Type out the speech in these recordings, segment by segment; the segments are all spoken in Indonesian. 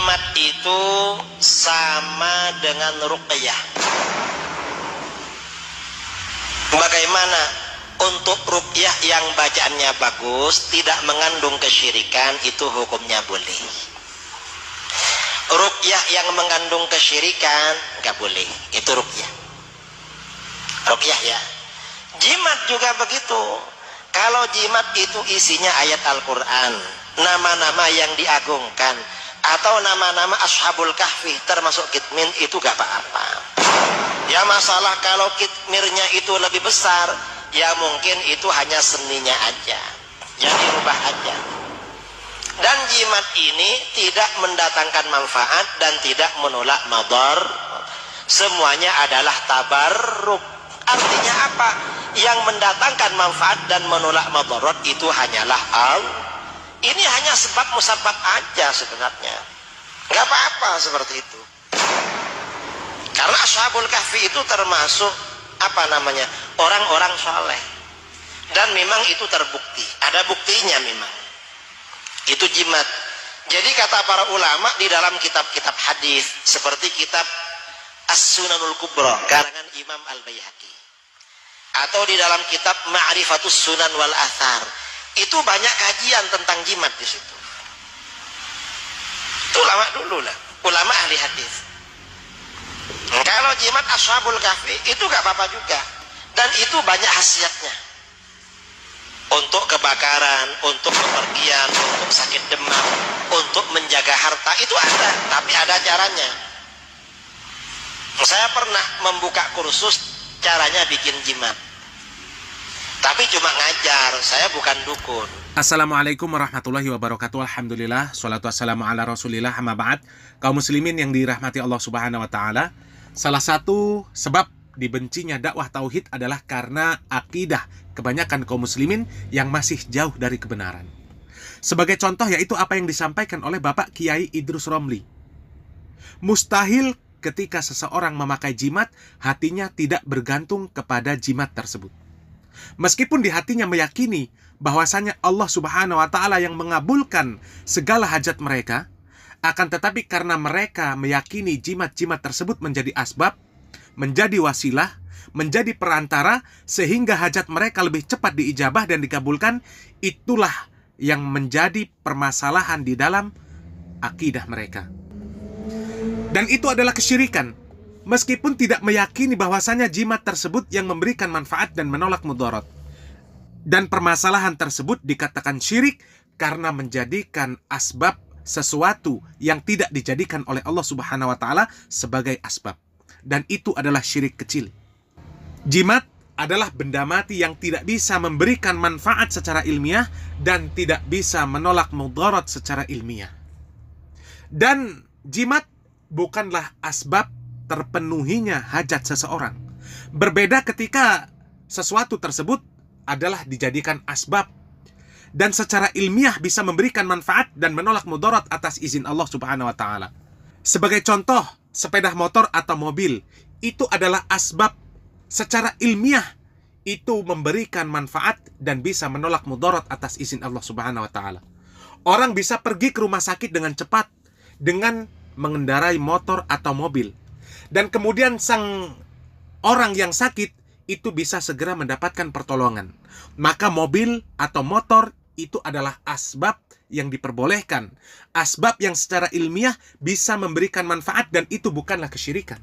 jimat itu sama dengan ruqyah. Bagaimana? Untuk ruqyah yang bacaannya bagus, tidak mengandung kesyirikan, itu hukumnya boleh. Ruqyah yang mengandung kesyirikan nggak boleh. Itu ruqyah. Ruqyah ya. Jimat juga begitu. Kalau jimat itu isinya ayat Al-Quran, nama-nama yang diagungkan, atau nama-nama Ashabul Kahfi termasuk kitmin, itu gak apa-apa. Ya masalah kalau kitmirnya itu lebih besar, ya mungkin itu hanya seninya aja, ya dirubah aja. Dan jimat ini tidak mendatangkan manfaat dan tidak menolak madar. Semuanya adalah tabarruk. Artinya apa? Yang mendatangkan manfaat dan menolak madarat itu hanyalah Allah. Ini hanya sebab musabab aja sebenarnya. Nggak apa-apa seperti itu. Karena Ashabul Kahfi itu termasuk orang-orang saleh. Dan memang itu terbukti. Ada buktinya memang. Itu jimat. Jadi kata para ulama di dalam kitab-kitab hadis seperti kitab As-Sunanul Kubra karangan Imam Al-Baihaqi, atau di dalam kitab Ma'rifatus Sunan wal Athar, itu banyak kajian tentang jimat di situ. Itu ulama dulu lah, ulama ahli hadis. Kalau jimat Ashabul Kahfi itu gak apa-apa juga, dan itu banyak khasiatnya. Untuk kebakaran, untuk kepergian, untuk sakit demam, untuk menjaga harta, itu ada, tapi ada caranya. Saya pernah membuka kursus caranya bikin jimat, tapi cuma ngajar, saya bukan dukun. Assalamualaikum warahmatullahi wabarakatuh. Alhamdulillah, sholatu wassalamu ala rasulillah, amma ba'd. Kaum muslimin yang dirahmati Allah subhanahu wa ta'ala, salah satu sebab dibencinya dakwah tauhid adalah karena akidah kebanyakan kaum muslimin yang masih jauh dari kebenaran. Sebagai contoh yaitu apa yang disampaikan oleh Bapak Kiai Idrus Romli. Mustahil ketika seseorang memakai jimat, hatinya tidak bergantung kepada jimat tersebut. Meskipun di hatinya meyakini bahwasanya Allah subhanahu wa ta'ala yang mengabulkan segala hajat mereka, akan tetapi karena mereka meyakini jimat-jimat tersebut menjadi asbab, menjadi wasilah, menjadi perantara, sehingga hajat mereka lebih cepat diijabah dan dikabulkan, itulah yang menjadi permasalahan di dalam akidah mereka. Dan itu adalah kesyirikan. Meskipun tidak meyakini bahwasanya jimat tersebut yang memberikan manfaat dan menolak mudarat. Dan permasalahan tersebut dikatakan syirik karena menjadikan asbab sesuatu yang tidak dijadikan oleh Allah subhanahu wa ta'ala sebagai asbab. Dan itu adalah syirik kecil. Jimat adalah benda mati yang tidak bisa memberikan manfaat secara ilmiah dan tidak bisa menolak mudarat secara ilmiah. Dan jimat bukanlah asbab terpenuhinya hajat seseorang. Berbeda ketika sesuatu tersebut adalah dijadikan asbab dan secara ilmiah bisa memberikan manfaat dan menolak mudarat atas izin Allah subhanahu wa ta'ala. Sebagai contoh, sepeda motor atau mobil itu adalah asbab secara ilmiah, itu memberikan manfaat dan bisa menolak mudarat atas izin Allah subhanahu wa ta'ala. Orang bisa pergi ke rumah sakit dengan cepat dengan mengendarai motor atau mobil, dan kemudian sang orang yang sakit itu bisa segera mendapatkan pertolongan. Maka mobil atau motor itu adalah asbab yang diperbolehkan, asbab yang secara ilmiah bisa memberikan manfaat, dan itu bukanlah kesyirikan.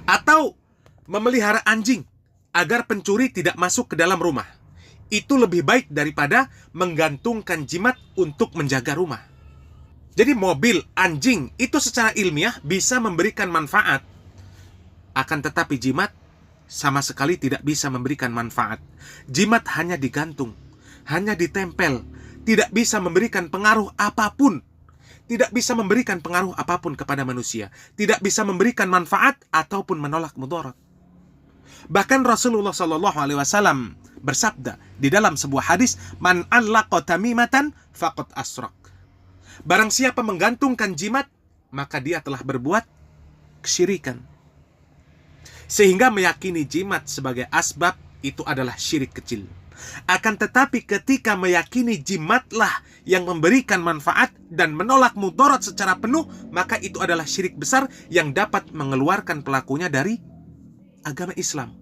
Atau memelihara anjing agar pencuri tidak masuk ke dalam rumah, itu lebih baik daripada menggantungkan jimat untuk menjaga rumah. Jadi mobil, anjing, itu secara ilmiah bisa memberikan manfaat. Akan tetapi jimat sama sekali tidak bisa memberikan manfaat. Jimat hanya digantung, hanya ditempel, tidak bisa memberikan pengaruh apapun. Tidak bisa memberikan pengaruh apapun kepada manusia. Tidak bisa memberikan manfaat ataupun menolak mudarat. Bahkan Rasulullah SAW bersabda di dalam sebuah hadis, "Man allaqa tamimatan faqad asrak." Barang siapa menggantungkan jimat, maka dia telah berbuat kesyirikan. Sehingga meyakini jimat sebagai asbab itu adalah syirik kecil. Akan tetapi ketika meyakini jimatlah yang memberikan manfaat dan menolak mudarat secara penuh, maka itu adalah syirik besar yang dapat mengeluarkan pelakunya dari agama Islam.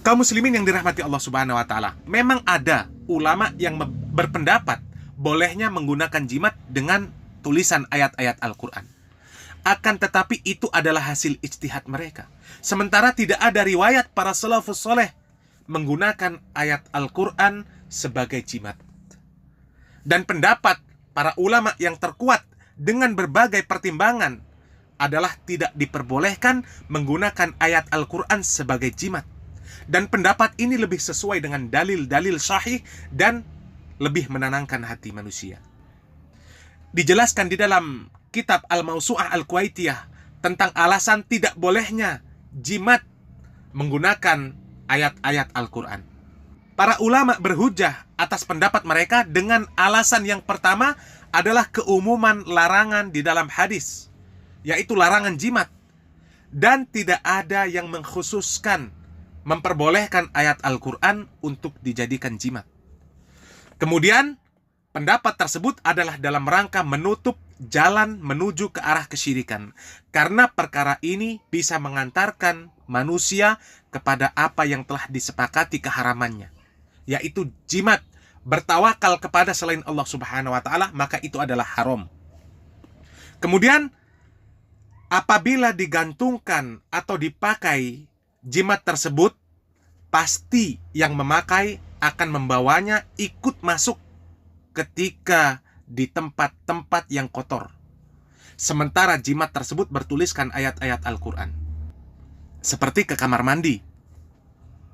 Kaum muslimin yang dirahmati Allah Subhanahu wa taala, memang ada ulama yang berpendapat bolehnya menggunakan jimat dengan tulisan ayat-ayat Al-Qur'an. Akan tetapi itu adalah hasil ijtihad mereka. Sementara tidak ada riwayat para salafus soleh menggunakan ayat Al-Qur'an sebagai jimat. Dan pendapat para ulama yang terkuat dengan berbagai pertimbangan adalah tidak diperbolehkan menggunakan ayat Al-Qur'an sebagai jimat. Dan pendapat ini lebih sesuai dengan dalil-dalil sahih dan lebih menenangkan hati manusia. Dijelaskan di dalam kitab Al-Mawsu'ah Al-Kuwaitiyah tentang alasan tidak bolehnya jimat menggunakan ayat-ayat Al-Qur'an. Para ulama berhujjah atas pendapat mereka dengan alasan yang pertama adalah keumuman larangan di dalam hadis, yaitu larangan jimat. Dan tidak ada yang mengkhususkan memperbolehkan ayat Al-Qur'an untuk dijadikan jimat. Kemudian, pendapat tersebut adalah dalam rangka menutup jalan menuju ke arah kesyirikan. Karena perkara ini bisa mengantarkan manusia kepada apa yang telah disepakati keharamannya, yaitu jimat, bertawakal kepada selain Allah Subhanahu wa taala, maka itu adalah haram. Kemudian apabila digantungkan atau dipakai jimat tersebut, pasti yang memakai akan membawanya ikut masuk ketika di tempat-tempat yang kotor. Sementara jimat tersebut bertuliskan ayat-ayat Al-Qur'an. Seperti ke kamar mandi.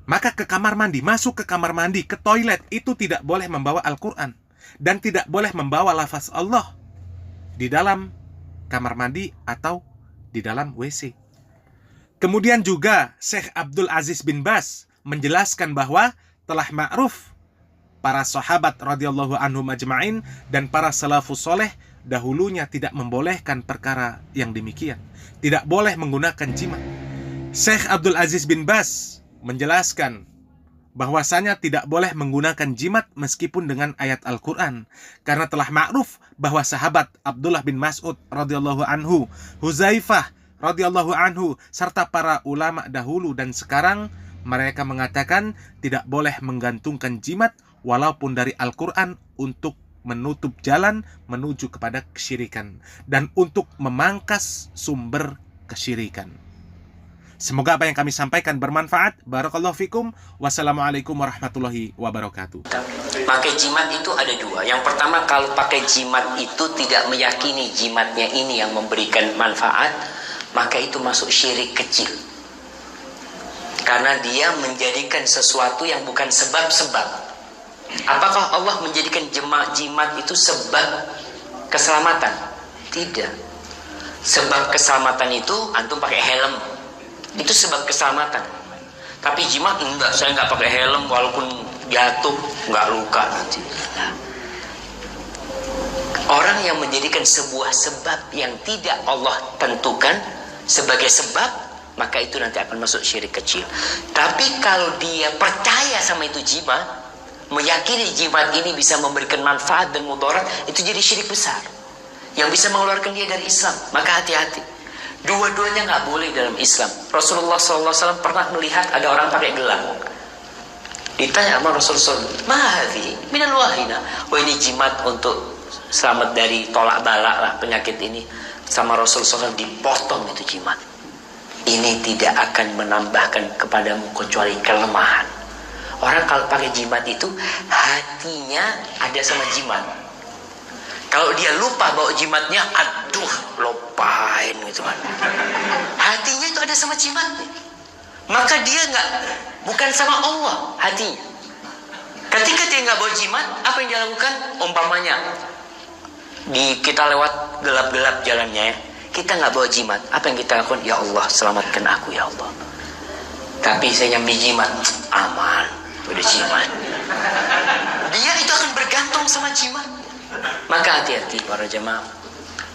Maka ke kamar mandi, masuk ke kamar mandi, ke toilet, itu tidak boleh membawa Al-Qur'an. Dan tidak boleh membawa lafaz Allah di dalam kamar mandi atau di dalam WC. Kemudian juga Syekh Abdul Aziz bin Baz menjelaskan bahwa telah ma'ruf para sahabat radhiyallahu anhum ajma'in dan para salafus soleh dahulunya tidak membolehkan perkara yang demikian. Tidak boleh menggunakan jimat. Syekh Abdul Aziz bin Baz menjelaskan bahwasanya tidak boleh menggunakan jimat meskipun dengan ayat Al-Qur'an, karena telah ma'ruf bahwa sahabat Abdullah bin Mas'ud radhiyallahu anhu, Huzaifah radhiyallahu anhu, serta para ulama dahulu dan sekarang mereka mengatakan tidak boleh menggantungkan jimat walaupun dari Al-Qur'an untuk menutup jalan menuju kepada kesyirikan dan untuk memangkas sumber kesyirikan. Semoga apa yang kami sampaikan bermanfaat. Barakallahu fikum. Wassalamualaikum warahmatullahi wabarakatuh. Pakai jimat itu ada dua. Yang pertama, kalau pakai jimat itu tidak meyakini jimatnya ini yang memberikan manfaat, maka itu masuk syirik kecil. Karena dia menjadikan sesuatu yang bukan sebab-sebab. Apakah Allah menjadikan jimat itu sebab keselamatan? Tidak. Sebab keselamatan itu antum pakai helm, itu sebab keselamatan. Tapi jimat enggak, saya enggak pakai helm walaupun jatuh enggak luka nanti. Nah, orang yang menjadikan sebuah sebab yang tidak Allah tentukan sebagai sebab, maka itu nanti akan masuk syirik kecil. Tapi kalau dia percaya sama itu jimat, meyakini jimat ini bisa memberikan manfaat dan mudarat, itu jadi syirik besar yang bisa mengeluarkan dia dari Islam. Maka hati-hati. Dua-duanya nggak boleh dalam Islam. Rasulullah SAW pernah melihat ada orang pakai gelang. Ditanya sama Rasulullah, "Mahadi minal wahina." Oh, ini jimat untuk selamat dari tolak bala lah, penyakit ini. Sama Rasulullah SAW dipotong itu jimat. Ini tidak akan menambahkan kepadamu kecuali kelemahan. Orang kalau pakai jimat itu hatinya ada sama jimat. Kalau dia lupa bawa jimatnya, aduh, lupain gitu kan. Hatinya itu ada sama jimatnya. Maka dia bukan sama Allah hatinya. Ketika dia nggak bawa jimat, apa yang dia lakukan? Umpamanya, kita lewat gelap-gelap jalannya ya, kita nggak bawa jimat, apa yang kita lakukan? Ya Allah, selamatkan aku ya Allah. Tapi saya nyambi jimat, aman, udah jimat. Dia itu akan bergantung sama jimat. Maka hati-hati para jemaah,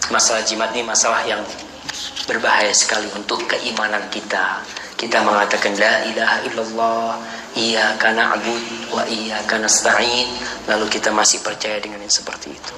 masalah jimat ini masalah yang berbahaya sekali untuk keimanan kita. Kita mengatakan la ilaha illallah, iyyaka na'bud wa iyyaka nasta'in, lalu kita masih percaya dengan yang seperti itu.